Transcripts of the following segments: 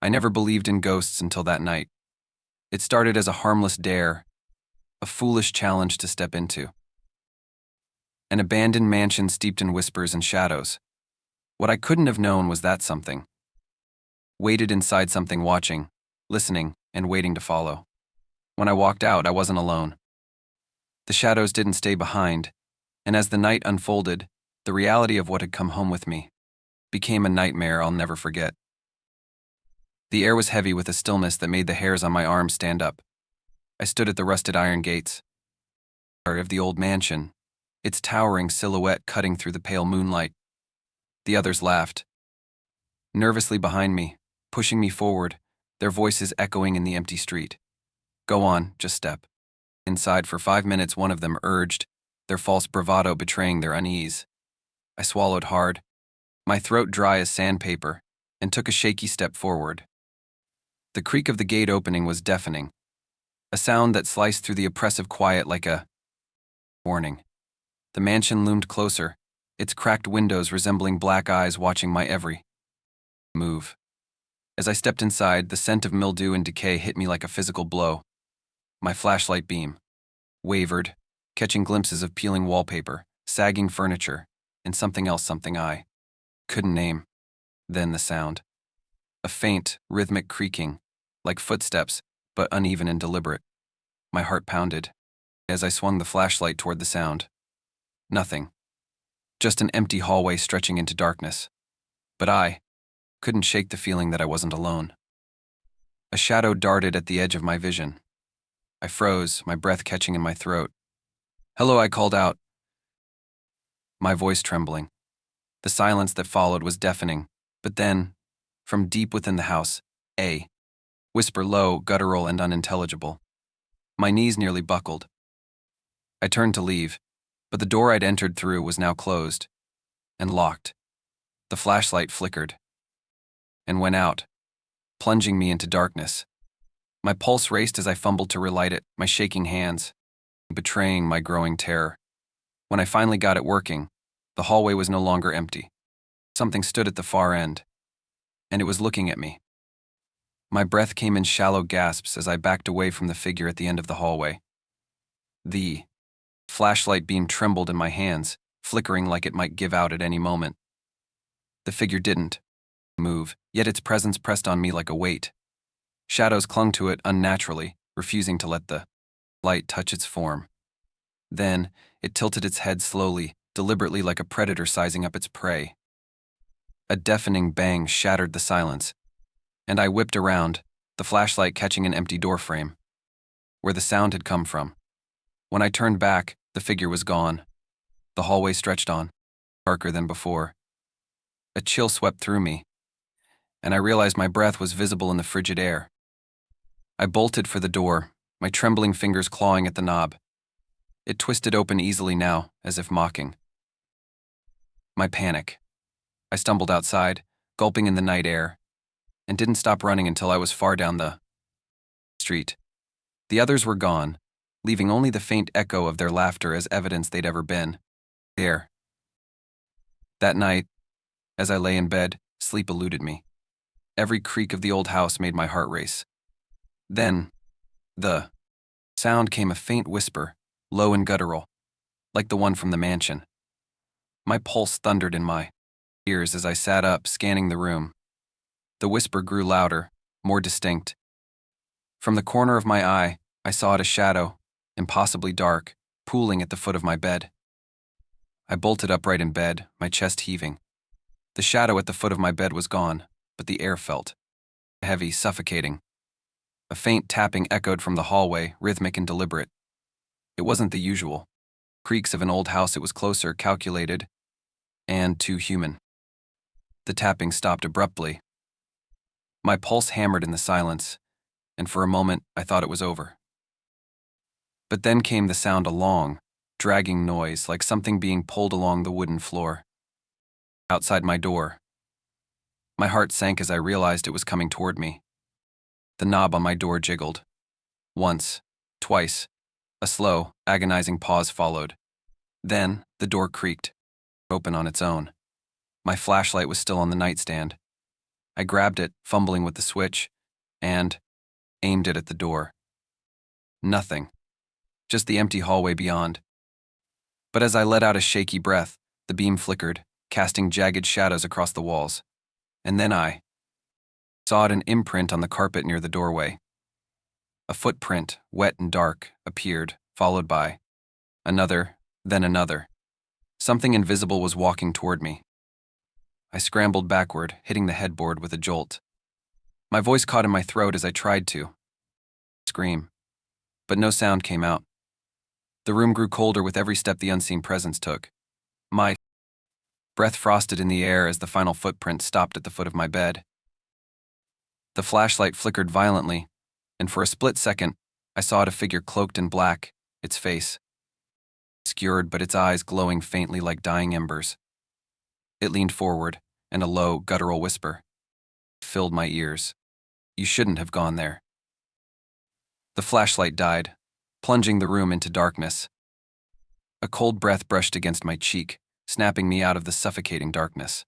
I never believed in ghosts until that night. It started as a harmless dare, a foolish challenge to step into. An abandoned mansion steeped in whispers and shadows. What I couldn't have known was that something waited inside something, watching, listening, and waiting to follow. When I walked out, I wasn't alone. The shadows didn't stay behind, and as the night unfolded, the reality of what had come home with me became a nightmare I'll never forget. The air was heavy with a stillness that made the hairs on my arms stand up. I stood at the rusted iron gates of the old mansion, its towering silhouette cutting through the pale moonlight. The others laughed, nervously behind me, pushing me forward, their voices echoing in the empty street. "Go on, just step inside." For 5 minutes, one of them urged, their false bravado betraying their unease. I swallowed hard, my throat dry as sandpaper, and took a shaky step forward. The creak of the gate opening was deafening, a sound that sliced through the oppressive quiet like a warning. The mansion loomed closer, its cracked windows resembling black eyes watching my every move. As I stepped inside, the scent of mildew and decay hit me like a physical blow. My flashlight beam wavered, catching glimpses of peeling wallpaper, sagging furniture, and something else, something I couldn't name. Then the sound. A faint, rhythmic creaking, like footsteps, but uneven and deliberate. My heart pounded as I swung the flashlight toward the sound. Nothing. Just an empty hallway stretching into darkness. But I couldn't shake the feeling that I wasn't alone. A shadow darted at the edge of my vision. I froze, my breath catching in my throat. "Hello," I called out, my voice trembling. The silence that followed was deafening, but then, from deep within the house, a whisper, low, guttural, and unintelligible. My knees nearly buckled. I turned to leave, but the door I'd entered through was now closed and locked. The flashlight flickered and went out, plunging me into darkness. My pulse raced as I fumbled to relight it, my shaking hands betraying my growing terror. When I finally got it working, the hallway was no longer empty. Something stood at the far end, and it was looking at me. My breath came in shallow gasps as I backed away from the figure at the end of the hallway. The flashlight beam trembled in my hands, flickering like it might give out at any moment. The figure didn't move, yet its presence pressed on me like a weight. Shadows clung to it unnaturally, refusing to let the light touch its form. Then, it tilted its head slowly, deliberately, like a predator sizing up its prey. A deafening bang shattered the silence, and I whipped around, the flashlight catching an empty doorframe, where the sound had come from. When I turned back, the figure was gone. The hallway stretched on, darker than before. A chill swept through me, and I realized my breath was visible in the frigid air. I bolted for the door, my trembling fingers clawing at the knob. It twisted open easily now, as if mocking my panic. I stumbled outside, gulping in the night air, and didn't stop running until I was far down the street. The others were gone, leaving only the faint echo of their laughter as evidence they'd ever been there. That night, as I lay in bed, sleep eluded me. Every creak of the old house made my heart race. Then, the sound came, a faint whisper, low and guttural, like the one from the mansion. My pulse thundered in my ears as I sat up, scanning the room. The whisper grew louder, more distinct. From the corner of my eye, I saw it, a shadow, impossibly dark, pooling at the foot of my bed. I bolted upright in bed, my chest heaving. The shadow at the foot of my bed was gone, but the air felt heavy, suffocating. A faint tapping echoed from the hallway, rhythmic and deliberate. It wasn't the usual creaks of an old house. It was closer, calculated, and too human. The tapping stopped abruptly. My pulse hammered in the silence, and for a moment I thought it was over. But then came the sound, a long, dragging noise, like something being pulled along the wooden floor outside my door. My heart sank as I realized it was coming toward me. The knob on my door jiggled. Once, twice, a slow, agonizing pause followed. Then, the door creaked, open on its own. My flashlight was still on the nightstand. I grabbed it, fumbling with the switch, and aimed it at the door. Nothing. Just the empty hallway beyond. But as I let out a shaky breath, the beam flickered, casting jagged shadows across the walls. And then I saw an imprint on the carpet near the doorway. A footprint, wet and dark, appeared, followed by another, then another. Something invisible was walking toward me. I scrambled backward, hitting the headboard with a jolt. My voice caught in my throat as I tried to scream, but no sound came out. The room grew colder with every step the unseen presence took. My breath frosted in the air as the final footprint stopped at the foot of my bed. The flashlight flickered violently, and for a split second, I saw a figure cloaked in black, its face obscured but its eyes glowing faintly like dying embers. It leaned forward, and a low, guttural whisper filled my ears. "You shouldn't have gone there." The flashlight died, plunging the room into darkness. A cold breath brushed against my cheek, snapping me out of the suffocating darkness.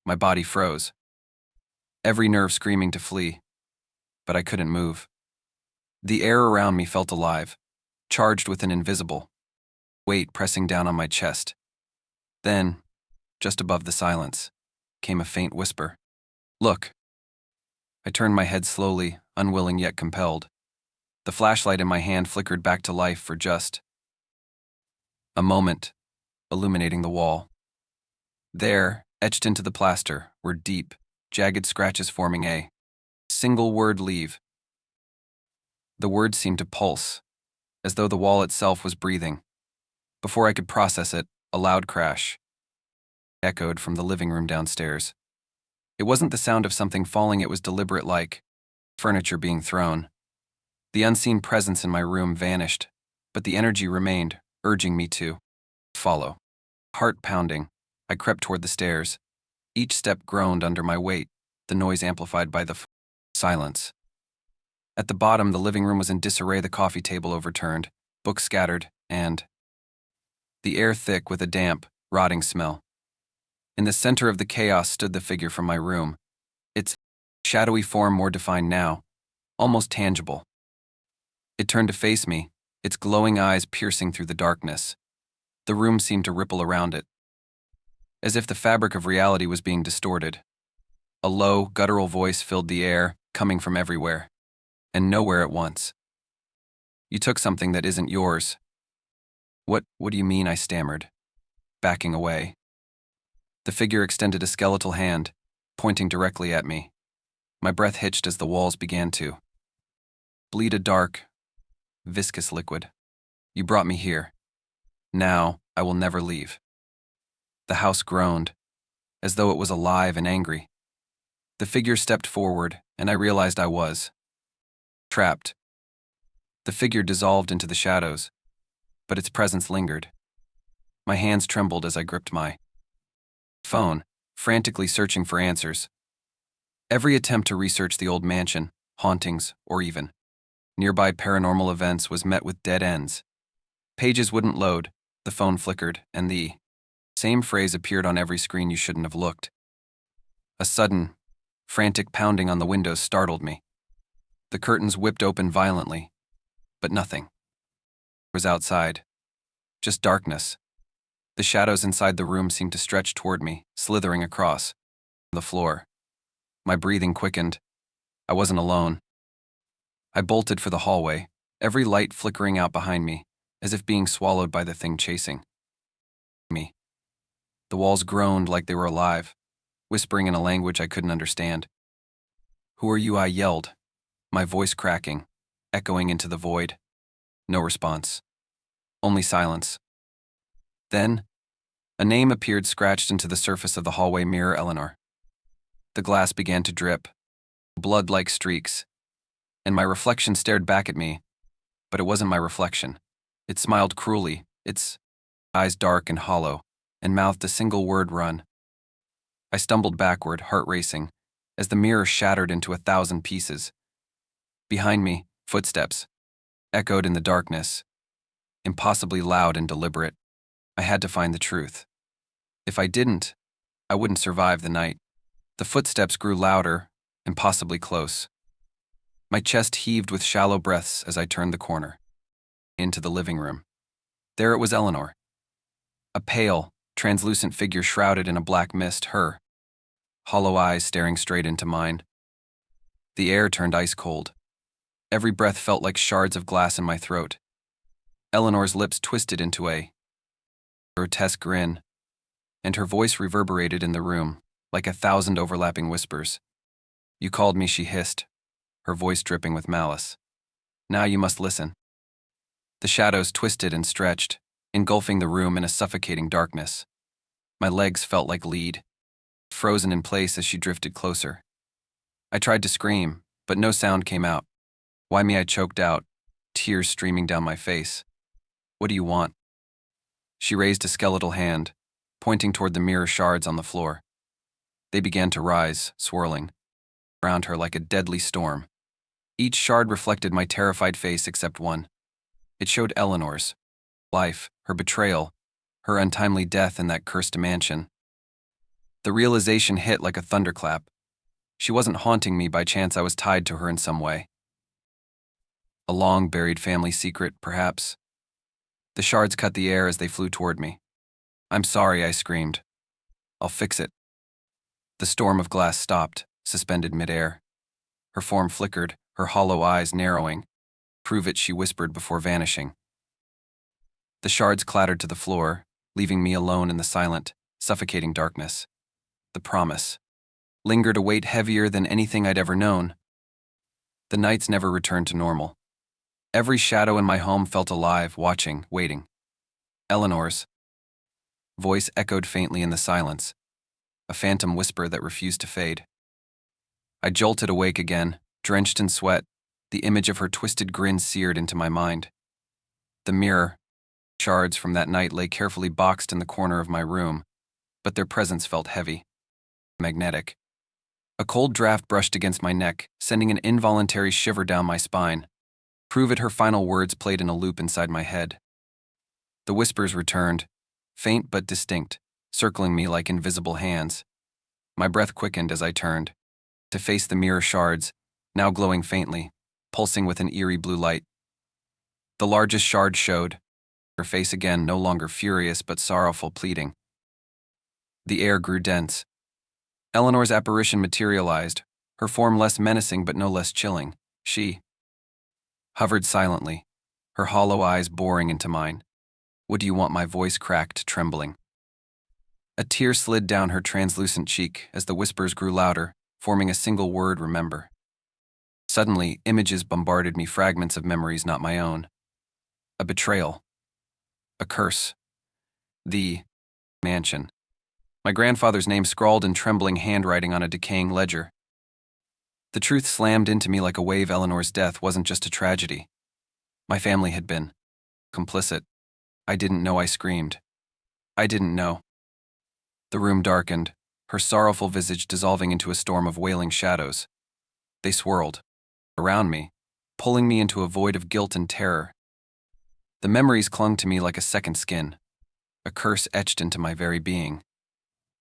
My body froze, every nerve screaming to flee, but I couldn't move. The air around me felt alive, charged with an invisible weight pressing down on my chest. Then, just above the silence, came a faint whisper. "Look." I turned my head slowly, unwilling yet compelled. The flashlight in my hand flickered back to life for just a moment, illuminating the wall. There, etched into the plaster, were deep, jagged scratches forming a single word: leave. The word seemed to pulse, as though the wall itself was breathing. Before I could process it, a loud crash echoed from the living room downstairs. It wasn't the sound of something falling, it was deliberate, like furniture being thrown. The unseen presence in my room vanished, but the energy remained, urging me to follow. Heart pounding, I crept toward the stairs. Each step groaned under my weight, the noise amplified by the silence. At the bottom, the living room was in disarray, the coffee table overturned, books scattered, and the air thick with a damp, rotting smell. In the center of the chaos stood the figure from my room, its shadowy form more defined now, almost tangible. It turned to face me, its glowing eyes piercing through the darkness. The room seemed to ripple around it, as if the fabric of reality was being distorted. A low, guttural voice filled the air, coming from everywhere, and nowhere at once. "You took something that isn't yours." What do you mean?" I stammered, backing away. The figure extended a skeletal hand, pointing directly at me. My breath hitched as the walls began to bleed a dark, viscous liquid. "You brought me here. Now, I will never leave." The house groaned, as though it was alive and angry. The figure stepped forward, and I realized I was trapped. The figure dissolved into the shadows, but its presence lingered. My hands trembled as I gripped my phone, frantically searching for answers. Every attempt to research the old mansion, hauntings, or even nearby paranormal events was met with dead ends. Pages wouldn't load, the phone flickered, and the same phrase appeared on every screen: "You shouldn't have looked." A sudden, frantic pounding on the windows startled me. The curtains whipped open violently, but nothing was outside, just darkness. The shadows inside the room seemed to stretch toward me, slithering across the floor. My breathing quickened. I wasn't alone. I bolted for the hallway, every light flickering out behind me, as if being swallowed by the thing chasing me. The walls groaned like they were alive, whispering in a language I couldn't understand. "Who are you?" I yelled, my voice cracking, echoing into the void. No response. Only silence. Then, a name appeared scratched into the surface of the hallway mirror: Eleanor. The glass began to drip, blood-like streaks, and my reflection stared back at me, but it wasn't my reflection. It smiled cruelly, its eyes dark and hollow, and mouthed a single word: "run." I stumbled backward, heart racing, as the mirror shattered into 1,000 pieces. Behind me, footsteps echoed in the darkness, impossibly loud and deliberate. I had to find the truth. If I didn't, I wouldn't survive the night. The footsteps grew louder, impossibly close. My chest heaved with shallow breaths as I turned the corner. Into the living room. There it was, Eleanor. A pale, translucent figure shrouded in a black mist, her hollow eyes staring straight into mine. The air turned ice cold. Every breath felt like shards of glass in my throat. Eleanor's lips twisted into a grotesque grin, and her voice reverberated in the room like 1,000 overlapping whispers. "You called me," she hissed, her voice dripping with malice. "Now you must listen." The shadows twisted and stretched, engulfing the room in a suffocating darkness. My legs felt like lead, frozen in place as she drifted closer. I tried to scream, but no sound came out. "Why me?" I choked out, tears streaming down my face. "What do you want?" She raised a skeletal hand, pointing toward the mirror shards on the floor. They began to rise, swirling around her like a deadly storm. Each shard reflected my terrified face except one. It showed Eleanor's life, her betrayal, her untimely death in that cursed mansion. The realization hit like a thunderclap. She wasn't haunting me by chance. I was tied to her in some way. A long-buried family secret, perhaps. The shards cut the air as they flew toward me. "I'm sorry," I screamed. "I'll fix it." The storm of glass stopped, suspended midair. Her form flickered, her hollow eyes narrowing. "Prove it," she whispered before vanishing. The shards clattered to the floor, leaving me alone in the silent, suffocating darkness. The promise lingered, a weight heavier than anything I'd ever known. The nights never returned to normal. Every shadow in my home felt alive, watching, waiting. Eleanor's voice echoed faintly in the silence, a phantom whisper that refused to fade. I jolted awake again, drenched in sweat, the image of her twisted grin seared into my mind. The mirror shards from that night lay carefully boxed in the corner of my room, but their presence felt heavy, magnetic. A cold draft brushed against my neck, sending an involuntary shiver down my spine. "Prove it," her final words played in a loop inside my head. The whispers returned, faint but distinct, circling me like invisible hands. My breath quickened as I turned to face the mirror shards, now glowing faintly, pulsing with an eerie blue light. The largest shard showed, her face again, no longer furious but sorrowful, pleading. The air grew dense. Eleanor's apparition materialized, her form less menacing but no less chilling. She hovered silently, her hollow eyes boring into mine. "What do you want?" My voice cracked, trembling. A tear slid down her translucent cheek as the whispers grew louder, forming a single word: remember. Suddenly, images bombarded me, fragments of memories not my own. A betrayal. A curse. The mansion. My grandfather's name scrawled in trembling handwriting on a decaying ledger. The truth slammed into me like a wave. Eleanor's death wasn't just a tragedy. My family had been complicit. I didn't know. I screamed. I didn't know. The room darkened, her sorrowful visage dissolving into a storm of wailing shadows. They swirled around me, pulling me into a void of guilt and terror. The memories clung to me like a second skin, a curse etched into my very being.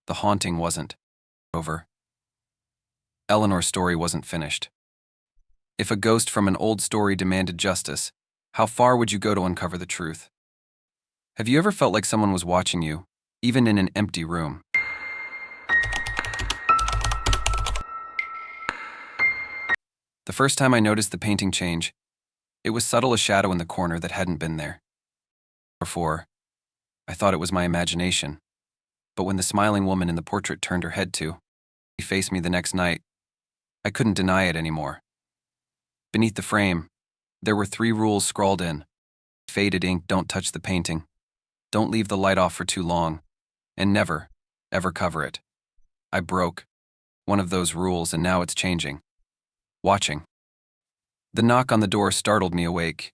The haunting wasn't over. Eleanor's story wasn't finished. If a ghost from an old story demanded justice, how far would you go to uncover the truth? Have you ever felt like someone was watching you, even in an empty room? The first time I noticed the painting change, it was subtle, a shadow in the corner that hadn't been there before. I thought it was my imagination. But when the smiling woman in the portrait turned her head to face me the next night, I couldn't deny it anymore. Beneath the frame, there were 3 rules scrawled in faded ink: don't touch the painting, don't leave the light off for too long, and never, ever cover it. I broke one of those rules, and now it's changing. Watching. The knock on the door startled me awake.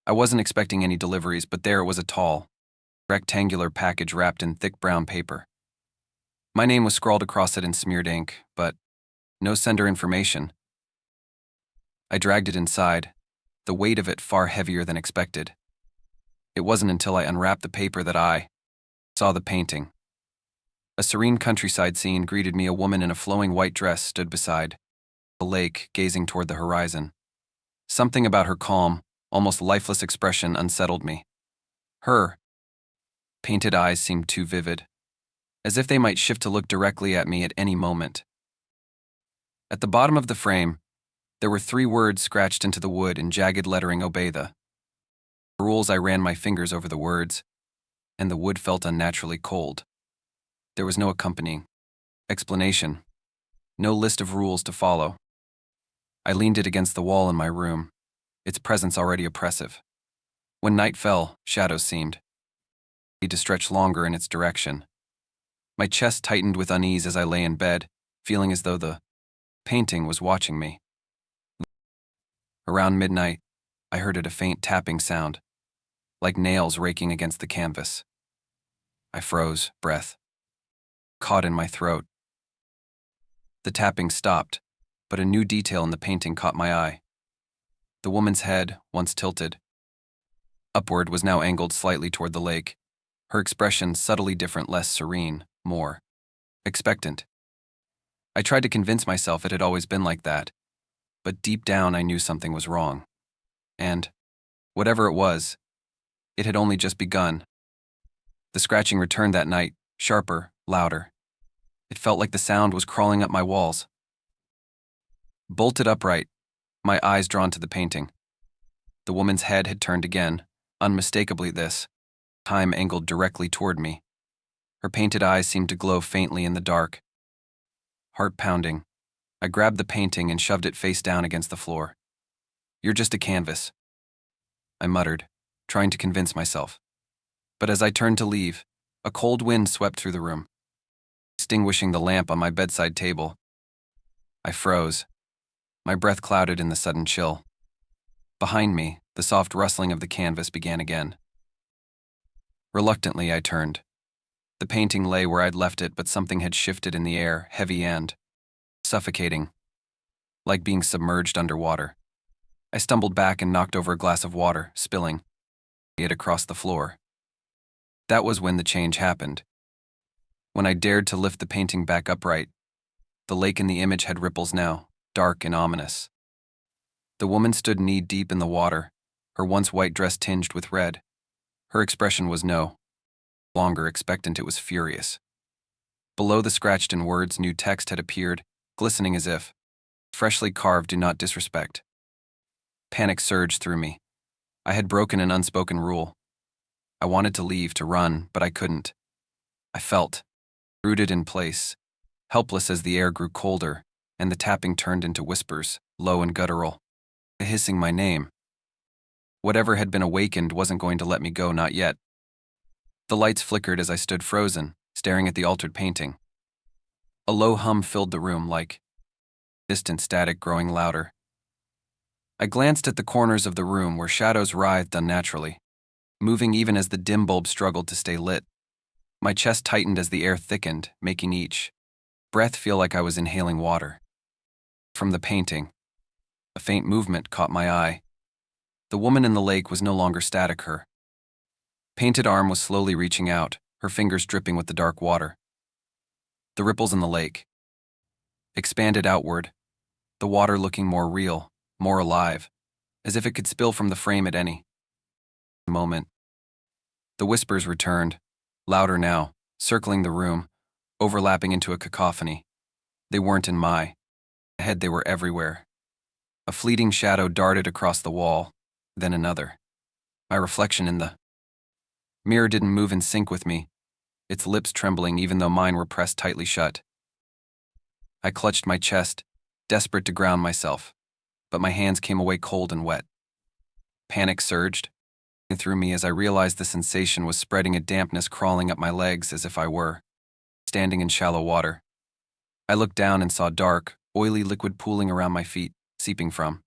I wasn't expecting any deliveries, but there it was, a tall, rectangular package wrapped in thick brown paper. My name was scrawled across it in smeared ink, but no sender information. I dragged it inside, the weight of it far heavier than expected. It wasn't until I unwrapped the paper that I saw the painting. A serene countryside scene greeted me. A woman in a flowing white dress stood beside a lake, gazing toward the horizon. Something about her calm, almost lifeless expression unsettled me. Her painted eyes seemed too vivid, as if they might shift to look directly at me at any moment. At the bottom of the frame, there were 3 words scratched into the wood in jagged lettering: obey the rules. I ran my fingers over the words, and the wood felt unnaturally cold. There was no accompanying explanation, no list of rules to follow. I leaned it against the wall in my room, its presence already oppressive. When night fell, shadows seemed to stretch longer in its direction. My chest tightened with unease as I lay in bed, feeling as though the painting was watching me. Around midnight, I heard a faint tapping sound, like nails raking against the canvas. I froze, breath caught in my throat. The tapping stopped, but a new detail in the painting caught my eye. The woman's head, once tilted upward, was now angled slightly toward the lake, her expression subtly different, less serene, more expectant. I tried to convince myself it had always been like that, but deep down I knew something was wrong. And, whatever it was, it had only just begun. The scratching returned that night, sharper, louder. It felt like the sound was crawling up my walls. Bolted upright, my eyes drawn to the painting. The woman's head had turned again, unmistakably this time angled directly toward me. Her painted eyes seemed to glow faintly in the dark. Heart pounding, I grabbed the painting and shoved it face down against the floor. "You're just a canvas," I muttered, trying to convince myself. But as I turned to leave, a cold wind swept through the room, extinguishing the lamp on my bedside table. I froze, my breath clouded in the sudden chill. Behind me, the soft rustling of the canvas began again. Reluctantly, I turned. The painting lay where I'd left it, but something had shifted in the air, heavy and suffocating, like being submerged underwater. I stumbled back and knocked over a glass of water, spilling it across the floor. That was when the change happened. When I dared to lift the painting back upright, the lake in the image had ripples now, dark and ominous. The woman stood knee-deep in the water, her once white dress tinged with red. Her expression was no longer expectant, it was furious. Below the scratched-in words, new text had appeared, glistening as if freshly carved: "Do not disrespect." Panic surged through me. I had broken an unspoken rule. I wanted to leave, to run, but I couldn't. I felt rooted in place, helpless as the air grew colder, and the tapping turned into whispers, low and guttural, hissing my name. Whatever had been awakened wasn't going to let me go, not yet. The lights flickered as I stood frozen, staring at the altered painting. A low hum filled the room, like distant static growing louder. I glanced at the corners of the room where shadows writhed unnaturally, moving even as the dim bulb struggled to stay lit. My chest tightened as the air thickened, making each breath feel like I was inhaling water. From the painting, a faint movement caught my eye. The woman in the lake was no longer static. Her painted arm was slowly reaching out, her fingers dripping with the dark water. The ripples in the lake expanded outward, the water looking more real, more alive, as if it could spill from the frame at any moment. The whispers returned, louder now, circling the room, overlapping into a cacophony. They weren't in my head, they were everywhere. A fleeting shadow darted across the wall, then another. My reflection in the mirror didn't move in sync with me, its lips trembling even though mine were pressed tightly shut. I clutched my chest, desperate to ground myself, but my hands came away cold and wet. Panic surged through me as I realized the sensation was spreading, a dampness crawling up my legs as if I were standing in shallow water. I looked down and saw dark, oily liquid pooling around my feet, seeping from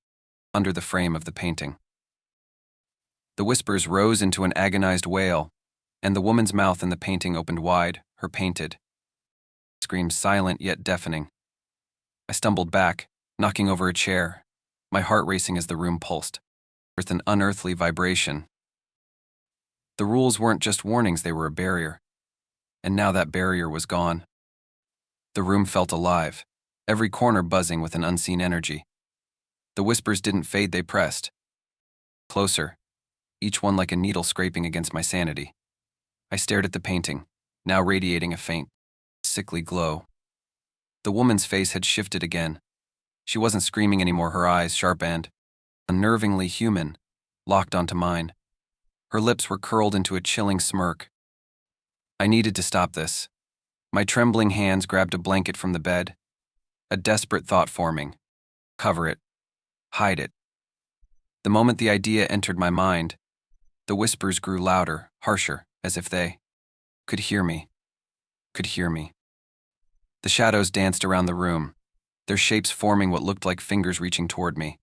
under the frame of the painting. The whispers rose into an agonized wail, and the woman's mouth in the painting opened wide, her painted scream silent yet deafening. I stumbled back, knocking over a chair, my heart racing as the room pulsed with an unearthly vibration. The rules weren't just warnings, they were a barrier. and now that barrier was gone. The room felt alive, every corner buzzing with an unseen energy. The whispers didn't fade, they pressed. Closer, each one like a needle scraping against my sanity. I stared at the painting, now radiating a faint, sickly glow. The woman's face had shifted again. She wasn't screaming anymore, her eyes, sharp and unnervingly human, locked onto mine. Her lips were curled into a chilling smirk. I needed to stop this. My trembling hands grabbed a blanket from the bed, a desperate thought forming. Cover it. Hide it. The moment the idea entered my mind, the whispers grew louder, harsher, as if they could hear me. Could hear me. The shadows danced around the room, their shapes forming what looked like fingers reaching toward me.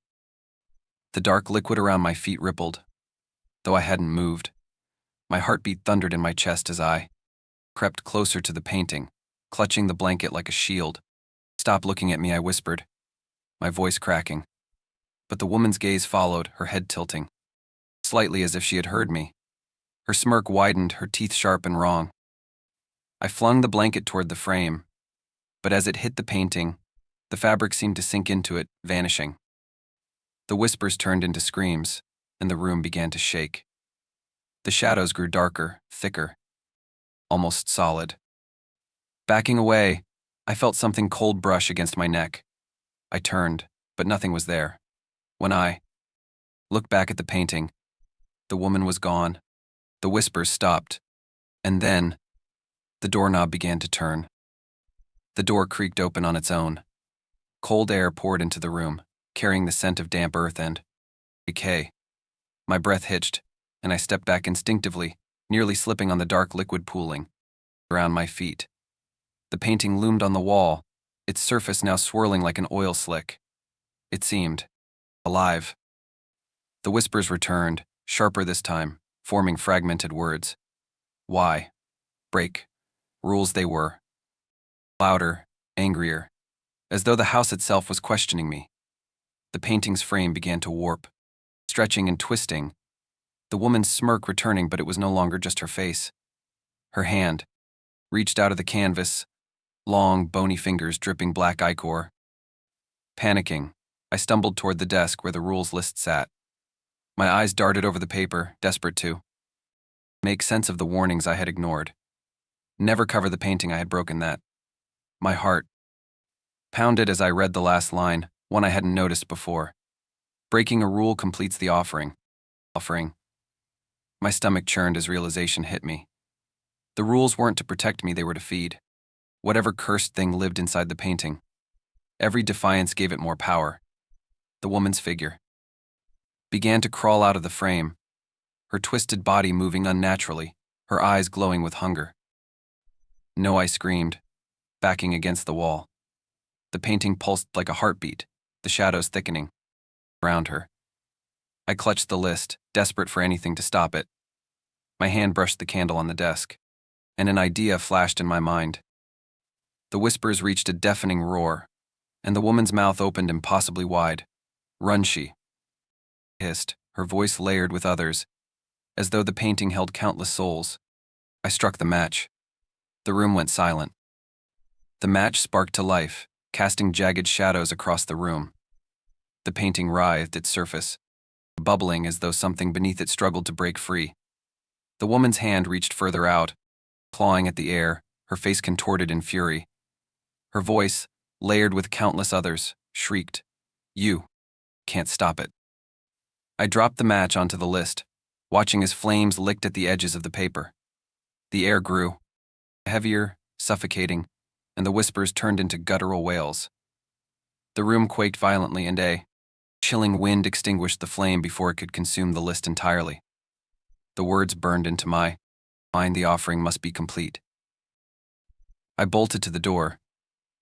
The dark liquid around my feet rippled, though I hadn't moved. My heartbeat thundered in my chest as I crept closer to the painting, clutching the blanket like a shield. "Stop looking at me," I whispered, my voice cracking. But the woman's gaze followed, her head tilting, slightly as if she had heard me. Her smirk widened, her teeth sharp and wrong. I flung the blanket toward the frame, but as it hit the painting, the fabric seemed to sink into it, vanishing. The whispers turned into screams, and the room began to shake. The shadows grew darker, thicker, almost solid. Backing away, I felt something cold brush against my neck. I turned, but nothing was there. When I looked back at the painting, the woman was gone. The whispers stopped, and then the doorknob began to turn. The door creaked open on its own. Cold air poured into the room, carrying the scent of damp earth and decay. My breath hitched, and I stepped back instinctively, nearly slipping on the dark liquid pooling around my feet. The painting loomed on the wall, its surface now swirling like an oil slick. It seemed alive. The whispers returned, sharper this time, forming fragmented words. Why? Break. Rules they were. Louder, angrier, as though the house itself was questioning me. The painting's frame began to warp, stretching and twisting, the woman's smirk returning, but it was no longer just her face. Her hand reached out of the canvas, long, bony fingers dripping black ichor. Panicking, I stumbled toward the desk where the rules list sat. My eyes darted over the paper, desperate to make sense of the warnings I had ignored. Never cover the painting, I had broken that. My heart pounded as I read the last line, one I hadn't noticed before. Breaking a rule completes the offering. My stomach churned as realization hit me. The rules weren't to protect me, they were to feed whatever cursed thing lived inside the painting. Every defiance gave it more power. The woman's figure began to crawl out of the frame, her twisted body moving unnaturally, her eyes glowing with hunger. "No," I screamed, backing against the wall. The painting pulsed like a heartbeat, the shadows thickening around her. I clutched the list, desperate for anything to stop it. My hand brushed the candle on the desk, and an idea flashed in my mind. The whispers reached a deafening roar, and the woman's mouth opened impossibly wide. "Run," she hissed, her voice layered with others, as though the painting held countless souls. I struck the match. The room went silent. The match sparked to life, casting jagged shadows across the room. The painting writhed, its surface bubbling as though something beneath it struggled to break free. The woman's hand reached further out, clawing at the air, her face contorted in fury. Her voice, layered with countless others, shrieked, "You can't stop it." I dropped the match onto the list, watching as flames licked at the edges of the paper. The air grew heavier, suffocating, and the whispers turned into guttural wails. The room quaked violently, and a chilling wind extinguished the flame before it could consume the list entirely. The words burned into my mind, "The offering must be complete." I bolted to the door,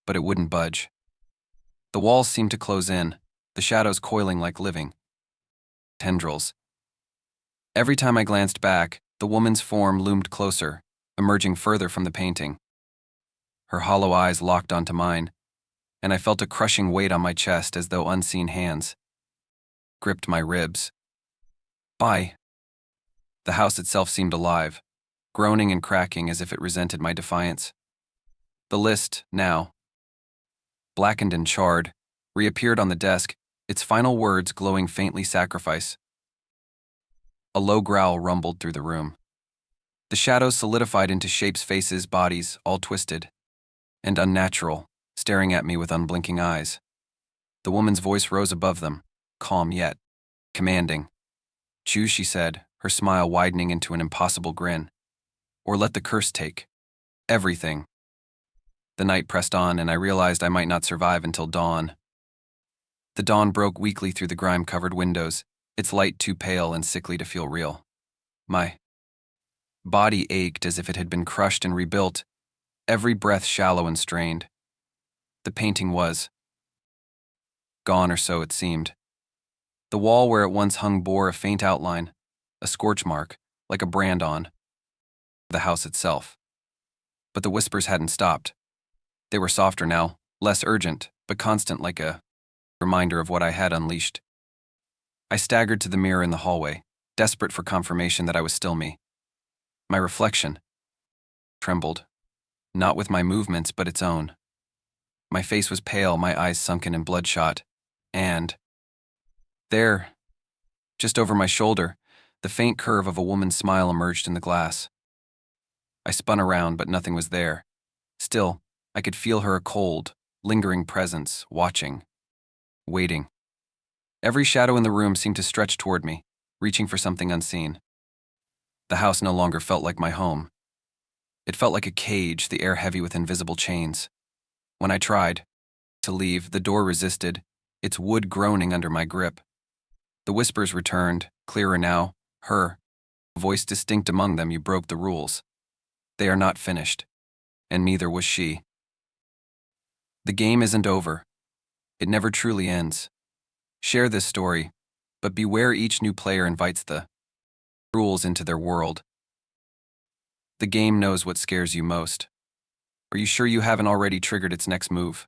but it wouldn't budge. The walls seemed to close in, the shadows coiling like living tendrils. Every time I glanced back, the woman's form loomed closer, emerging further from the painting. Her hollow eyes locked onto mine, and I felt a crushing weight on my chest as though unseen hands gripped my ribs. The house itself seemed alive, groaning and cracking as if it resented my defiance. The list, now blackened and charred, reappeared on the desk, its final words glowing faintly sacrifice. A low growl rumbled through the room. The shadows solidified into shapes, faces, bodies, all twisted and unnatural, staring at me with unblinking eyes. The woman's voice rose above them, calm yet commanding. "Choose," she said, her smile widening into an impossible grin. "Or let the curse take everything." The night pressed on, and I realized I might not survive until dawn. The dawn broke weakly through the grime-covered windows, its light too pale and sickly to feel real. My body ached as if it had been crushed and rebuilt, every breath shallow and strained. The painting was gone, or so it seemed. The wall where it once hung bore a faint outline, a scorch mark, like a brand on the house itself. But the whispers hadn't stopped. They were softer now, less urgent, but constant, like a reminder of what I had unleashed. I staggered to the mirror in the hallway, desperate for confirmation that I was still me. My reflection trembled, not with my movements but its own. My face was pale, my eyes sunken and bloodshot, and there, just over my shoulder, the faint curve of a woman's smile emerged in the glass. I spun around, but nothing was there. Still, I could feel her, a cold, lingering presence, watching, waiting. Every shadow in the room seemed to stretch toward me, reaching for something unseen. The house no longer felt like my home. It felt like a cage, the air heavy with invisible chains. When I tried to leave, the door resisted, its wood groaning under my grip. The whispers returned, clearer now, her voice distinct among them. "You broke the rules. They are not finished." And neither was she. The game isn't over. It never truly ends. Share this story, but beware, each new player invites the rules into their world. The game knows what scares you most. Are you sure you haven't already triggered its next move?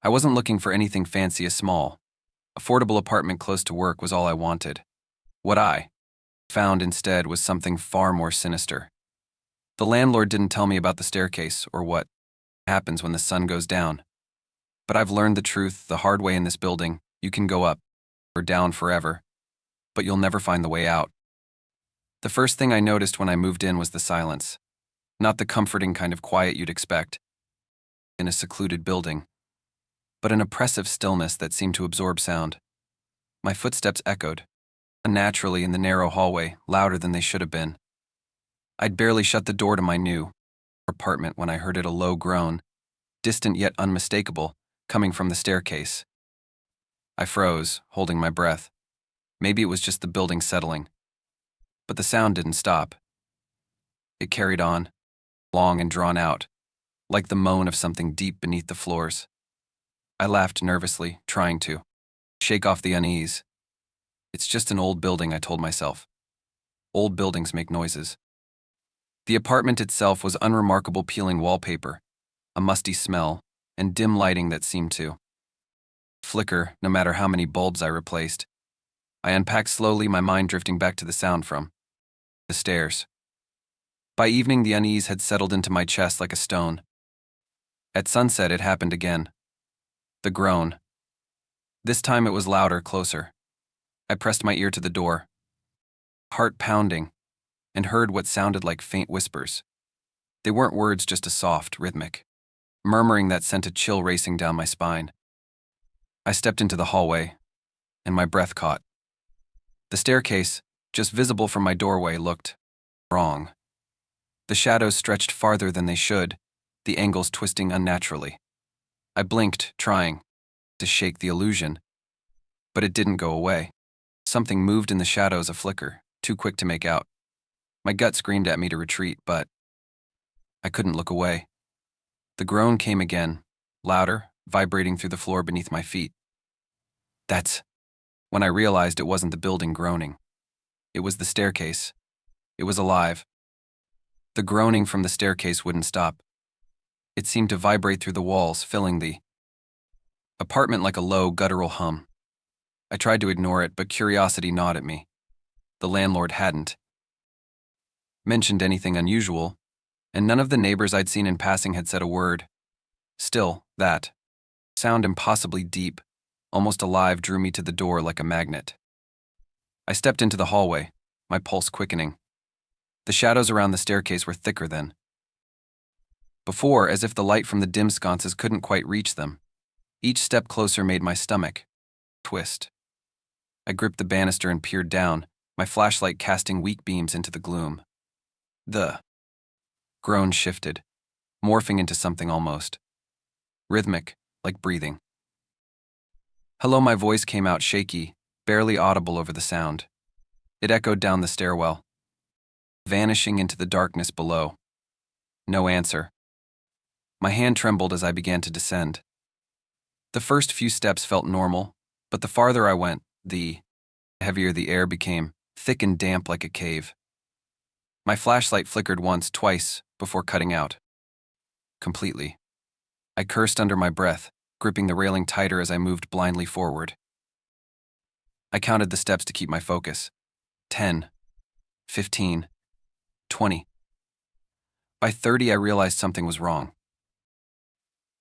I wasn't looking for anything fancy. A small, affordable apartment close to work was all I wanted. What I found instead was something far more sinister. The landlord didn't tell me about the staircase or what happens when the sun goes down. But I've learned the truth the hard way in this building. You can go up or down forever, but you'll never find the way out. The first thing I noticed when I moved in was the silence. Not the comforting kind of quiet you'd expect in a secluded building, but an oppressive stillness that seemed to absorb sound. My footsteps echoed, unnaturally in the narrow hallway, louder than they should have been. I'd barely shut the door to my new apartment when I heard it, a low groan, distant yet unmistakable, coming from the staircase. I froze, holding my breath. Maybe it was just the building settling. But the sound didn't stop. It carried on, long and drawn out, like the moan of something deep beneath the floors. I laughed nervously, trying to shake off the unease. It's just an old building, I told myself. Old buildings make noises. The apartment itself was unremarkable, peeling wallpaper, a musty smell, and dim lighting that seemed to flicker no matter how many bulbs I replaced. I unpacked slowly, my mind drifting back to the sound from the stairs. By evening, the unease had settled into my chest like a stone. At sunset, it happened again. The groan. This time it was louder, closer. I pressed my ear to the door, heart pounding, and heard what sounded like faint whispers. They weren't words, just a soft, rhythmic murmuring that sent a chill racing down my spine. I stepped into the hallway, and my breath caught. The staircase, just visible from my doorway, looked wrong. The shadows stretched farther than they should, the angles twisting unnaturally. I blinked, trying to shake the illusion, but it didn't go away. Something moved in the shadows, a flicker, too quick to make out. My gut screamed at me to retreat, but I couldn't look away. The groan came again, louder, vibrating through the floor beneath my feet. That's when I realized it wasn't the building groaning. It was the staircase. It was alive. The groaning from the staircase wouldn't stop. It seemed to vibrate through the walls, filling the apartment like a low, guttural hum. I tried to ignore it, but curiosity gnawed at me. The landlord hadn't mentioned anything unusual, and none of the neighbors I'd seen in passing had said a word. Still, that sound impossibly deep, almost alive, drew me to the door like a magnet. I stepped into the hallway, my pulse quickening. The shadows around the staircase were thicker than before, as if the light from the dim sconces couldn't quite reach them. Each step closer made my stomach twist. I gripped the banister and peered down, my flashlight casting weak beams into the gloom. The groan shifted, morphing into something almost rhythmic, like breathing. Hello, my voice came out shaky, barely audible over the sound. It echoed down the stairwell, vanishing into the darkness below. No answer. My hand trembled as I began to descend. The first few steps felt normal, but the farther I went, the heavier the air became, thick and damp like a cave. My flashlight flickered once, twice, before cutting out completely. I cursed under my breath, gripping the railing tighter as I moved blindly forward. I counted the steps to keep my focus. 10, 15, 20. By 30, I realized something was wrong.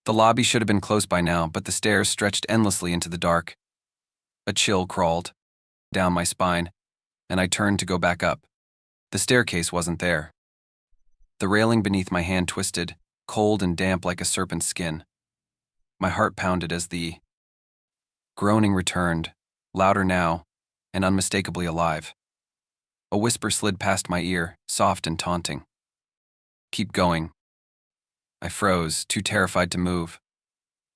The lobby should have been close by now, but the stairs stretched endlessly into the dark. A chill crawled down my spine, and I turned to go back up. The staircase wasn't there. The railing beneath my hand twisted, cold and damp like a serpent's skin. My heart pounded as the groaning returned, louder now, and unmistakably alive. A whisper slid past my ear, soft and taunting. Keep going. I froze, too terrified to move.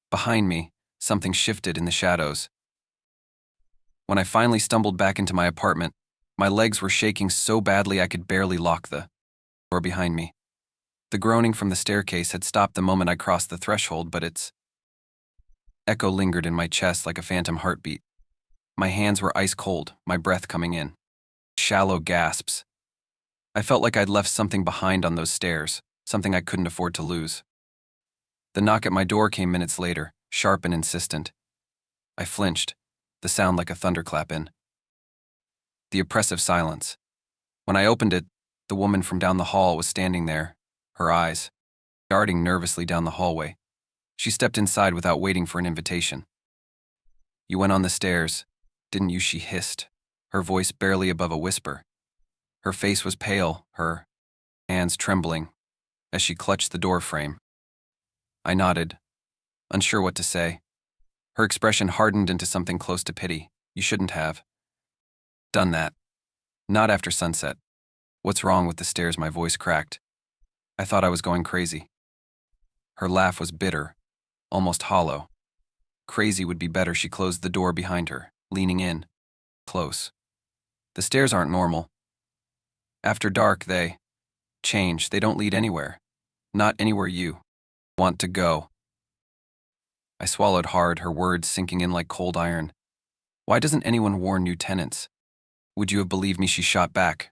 Behind me, something shifted in the shadows. When I finally stumbled back into my apartment, my legs were shaking so badly I could barely lock the door behind me. The groaning from the staircase had stopped the moment I crossed the threshold, but its echo lingered in my chest like a phantom heartbeat. My hands were ice cold, my breath coming in shallow gasps. I felt like I'd left something behind on those stairs, something I couldn't afford to lose. The knock at my door came minutes later, sharp and insistent. I flinched, the sound like a thunderclap in the oppressive silence. When I opened it, the woman from down the hall was standing there, her eyes darting nervously down the hallway. She stepped inside without waiting for an invitation. You went on the stairs, didn't you? She hissed, her voice barely above a whisper. Her face was pale, her hands trembling, as she clutched the door frame. I nodded, unsure what to say. Her expression hardened into something close to pity. You shouldn't have done that. Not after sunset. What's wrong with the stairs? My voice cracked. I thought I was going crazy. Her laugh was bitter, almost hollow. Crazy would be better. She closed the door behind her, leaning in, close. The stairs aren't normal. After dark, they change. They don't lead anywhere. Not anywhere you want to go. I swallowed hard, her words sinking in like cold iron. Why doesn't anyone warn new tenants? Would you have believed me? She shot back.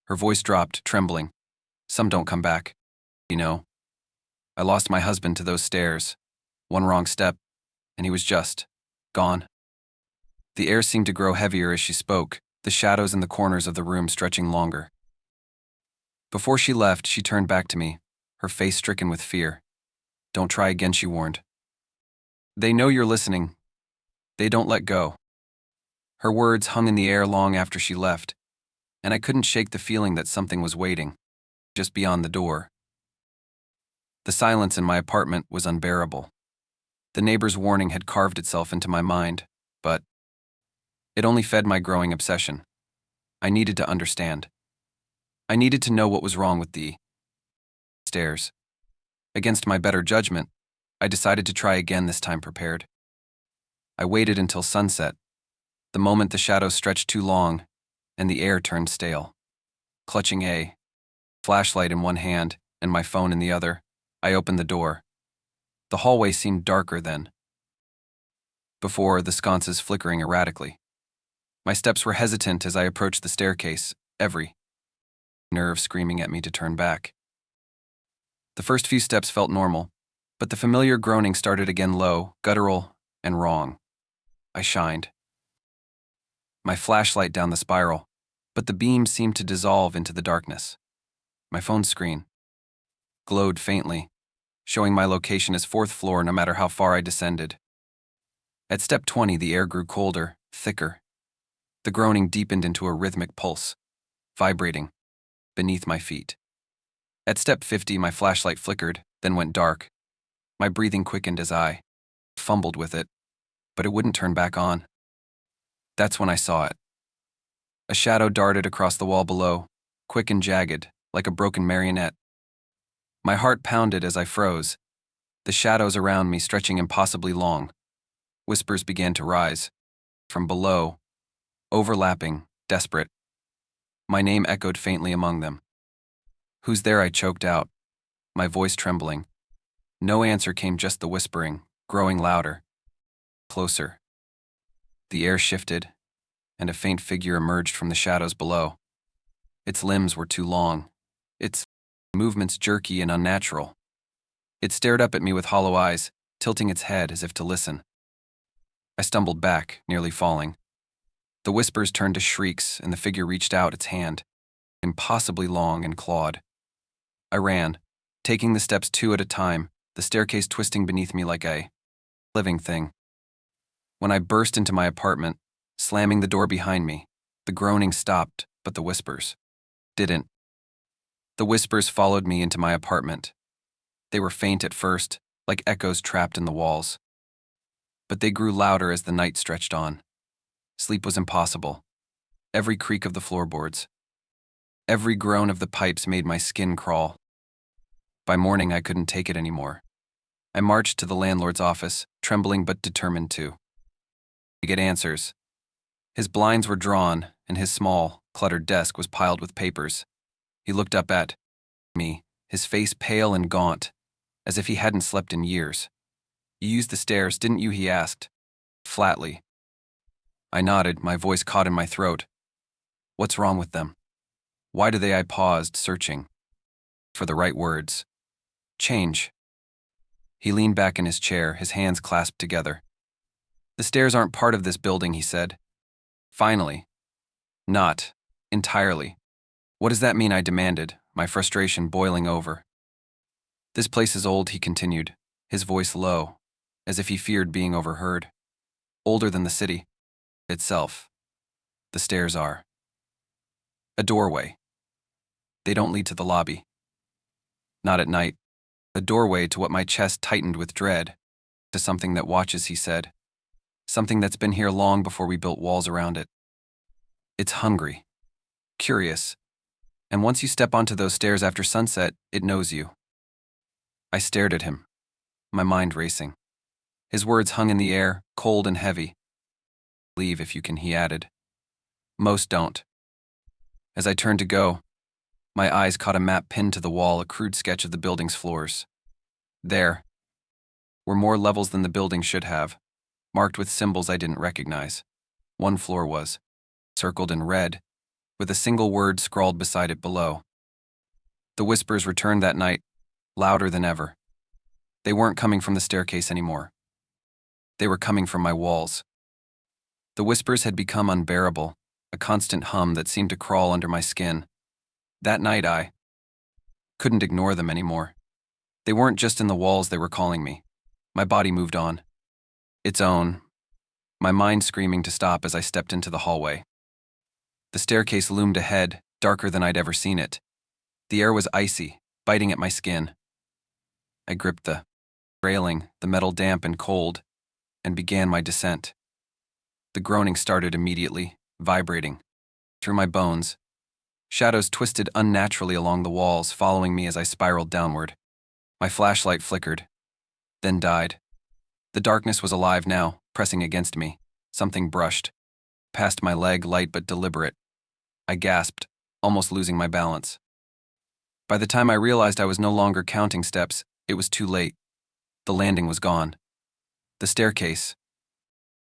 Her voice dropped, trembling. Some don't come back. You know. I lost my husband to those stairs. One wrong step, and he was just gone. The air seemed to grow heavier as she spoke, the shadows in the corners of the room stretching longer. Before she left, she turned back to me, her face stricken with fear. Don't try again, she warned. They know you're listening. They don't let go. Her words hung in the air long after she left, and I couldn't shake the feeling that something was waiting, just beyond the door. The silence in my apartment was unbearable. The neighbor's warning had carved itself into my mind, but it only fed my growing obsession. I needed to understand. I needed to know what was wrong with the stairs. Against my better judgment, I decided to try again, this time prepared. I waited until sunset, the moment the shadows stretched too long and the air turned stale. Clutching a flashlight in one hand and my phone in the other, I opened the door. The hallway seemed darker than before, the sconces flickering erratically. My steps were hesitant as I approached the staircase, every nerve screaming at me to turn back. The first few steps felt normal, but the familiar groaning started again, low, guttural, and wrong. I shined. my flashlight down the spiral, but the beam seemed to dissolve into the darkness. My phone screen glowed faintly, showing my location as 4th floor no matter how far I descended. At step 20, the air grew colder, thicker. The groaning deepened into a rhythmic pulse, vibrating beneath my feet. At step 50, my flashlight flickered, then went dark. My breathing quickened as I fumbled with it, but it wouldn't turn back on. That's when I saw it. A shadow darted across the wall below, quick and jagged, like a broken marionette. My heart pounded as I froze, the shadows around me stretching impossibly long. Whispers began to rise. From below, overlapping, desperate. My name echoed faintly among them. "Who's there?" I choked out, my voice trembling. No answer came, just the whispering, growing louder. Closer. The air shifted, and a faint figure emerged from the shadows below. Its limbs were too long, its movements jerky and unnatural. It stared up at me with hollow eyes, tilting its head as if to listen. I stumbled back, nearly falling. The whispers turned to shrieks, and the figure reached out its hand, impossibly long and clawed. I ran, taking the steps 2 at a time, the staircase twisting beneath me like a living thing. When I burst into my apartment, slamming the door behind me, the groaning stopped, but the whispers didn't. The whispers followed me into my apartment. They were faint at first, like echoes trapped in the walls. But they grew louder as the night stretched on. Sleep was impossible. Every creak of the floorboards, every groan of the pipes made my skin crawl. By morning, I couldn't take it anymore. I marched to the landlord's office, trembling but determined to get answers. His blinds were drawn, and his small, cluttered desk was piled with papers. He looked up at me, his face pale and gaunt, as if he hadn't slept in years. "You used the stairs, didn't you?" he asked, flatly. I nodded, my voice caught in my throat. "What's wrong with them? Why do they?" I paused, searching for the right words. "Change." He leaned back in his chair, his hands clasped together. "The stairs aren't part of this building," he said. Finally. "Not entirely." "What does that mean?" I demanded, my frustration boiling over. "This place is old," he continued, his voice low, as if he feared being overheard. "Older than the city itself. The stairs are a doorway. They don't lead to the lobby. Not at night. A doorway to what." My chest tightened with dread. "To something that watches," he said. "Something that's been here long before we built walls around it. It's hungry, curious, and once you step onto those stairs after sunset, it knows you." I stared at him, my mind racing. His words hung in the air, cold and heavy. "Leave if you can," he added. "Most don't." As I turned to go, my eyes caught a map pinned to the wall, a crude sketch of the building's floors. There were more levels than the building should have, marked with symbols I didn't recognize. One floor was circled in red, with a single word scrawled beside it below. The whispers returned that night, louder than ever. They weren't coming from the staircase anymore. They were coming from my walls. The whispers had become unbearable, a constant hum that seemed to crawl under my skin. That night I couldn't ignore them anymore. They weren't just in the walls, they were calling me. My body moved on. Its own, my mind screaming to stop as I stepped into the hallway. The staircase loomed ahead, darker than I'd ever seen it. The air was icy, biting at my skin. I gripped the railing, the metal damp and cold, and began my descent. The groaning started immediately, vibrating through my bones. Shadows twisted unnaturally along the walls, following me as I spiraled downward. My flashlight flickered, then died. The darkness was alive now, pressing against me. Something brushed past my leg, light but deliberate. I gasped, almost losing my balance. By the time I realized I was no longer counting steps, it was too late. The landing was gone. The staircase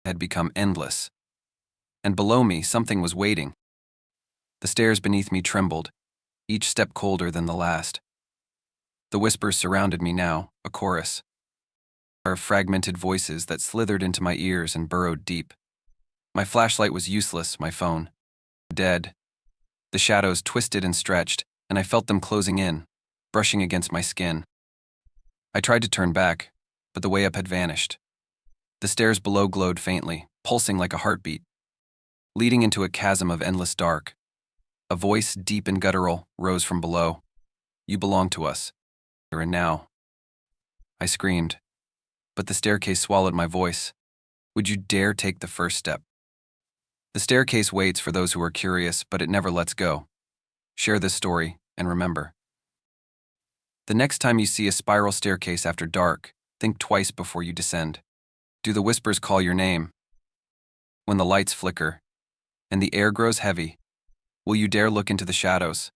had become endless. And below me, something was waiting. The stairs beneath me trembled, each step colder than the last. The whispers surrounded me now, a chorus of fragmented voices that slithered into my ears and burrowed deep. My flashlight was useless, my phone dead. The shadows twisted and stretched, and I felt them closing in, brushing against my skin. I tried to turn back, but the way up had vanished. The stairs below glowed faintly, pulsing like a heartbeat, leading into a chasm of endless dark. A voice, deep and guttural, rose from below. You belong to us. Here and now. I screamed, but the staircase swallowed my voice. Would you dare take the first step? The staircase waits for those who are curious, but it never lets go. Share this story, and remember. The next time you see a spiral staircase after dark, think twice before you descend. Do the whispers call your name? When the lights flicker, and the air grows heavy, will you dare look into the shadows?